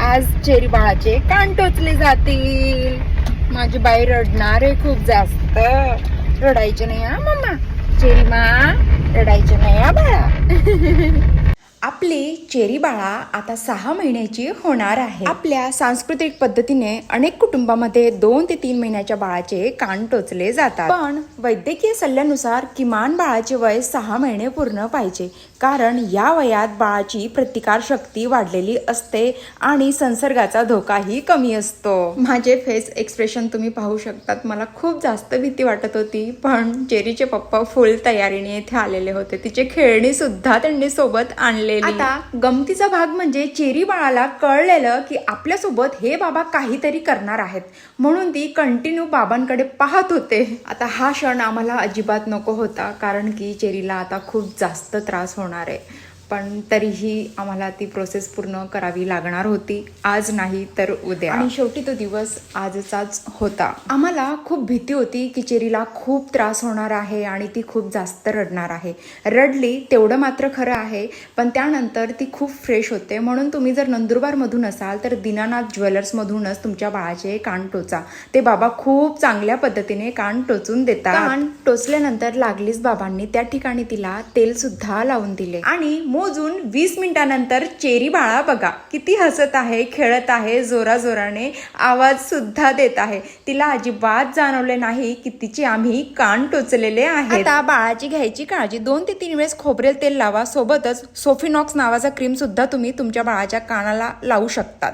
आज चेरी बाळाचे कान टोचले जातील. माझी बाई रडणार आहे खूप जास्त. रडायचे नाही हा मम्मा. चेरी मा रडायचे नाही हा बाळा. आपली चेरी बाळा आता 6 महिन्याची होणार आहे. आपल्या सांस्कृतिक पद्धतीने अनेक कुटुंबामध्ये 2 ते 3 महिन्याच्या बाळाचे कान टोचले जातात. पण वैद्यकीय सल्ल्यानुसार किमान बाळाचे वय 6 महिने पूर्ण पाहिजे, कारण या वयात बाळाची प्रतिकार शक्ती वाढलेली असते आणि संसर्गाचा धोकाही कमी असतो. माझे फेस एक्सप्रेशन तुम्ही पाहू शकतात. मला खूप जास्त भीती वाटत होती, पण चेरीचे पप्पा फुल तयारीने येथे आलेले होते. तिचे खेळणी सुद्धा त्यांनी सोबत आणले. आता गमतीचा भाग म्हणजे चेरी बाळाला कळलेलं की आपल्यासोबत हे बाबा काहीतरी करणार आहेत, म्हणून ती कंटिन्यू बाबांकडे पाहत होते. आता हा क्षण आम्हाला अजिबात नको होता, कारण की चेरीला आता खूप जास्त त्रास होणार आहे. पण तरीही आम्हाला ती प्रोसेस पूर्ण करावी लागणार होती, आज नाही तर उद्या. आणि शेवटी तो दिवस आजचाच होता. आम्हाला खूप भीती होती की चेरीला खूप त्रास होणार आहे आणि ती खूप जास्त रडणार आहे. रडली तेवढं मात्र खरं आहे, पण त्यानंतर ती खूप फ्रेश होते. म्हणून तुम्ही जर नंदुरबारमधून असाल तर दीनानाथ ज्वेलर्समधूनच तुमच्या बाळाचे कान टोचा. ते बाबा खूप चांगल्या पद्धतीने कान टोचून देतात. कान टोचल्यानंतर लागलीच बाबांनी त्या ठिकाणी तिला तेल सुद्धा लावून दिले आणि मोजून 20 मिनिटांनंतर चेरी बाळा बघा किती हसत आहे, खेळत आहे, जोराजोराने आवाज सुद्धा देत आहे. तिला अजिबात जाणवले नाही की तिचे आम्ही कान टोचलेले आहेत. आता बाळाची घ्यायची काळजी. 2 ते 3 वेळेस खोबरेल तेल लावा. सोबतच सोफिनॉक्स नावाचा क्रीम सुद्धा तुम्ही तुमच्या बाळाच्या कानाला लावू शकतात.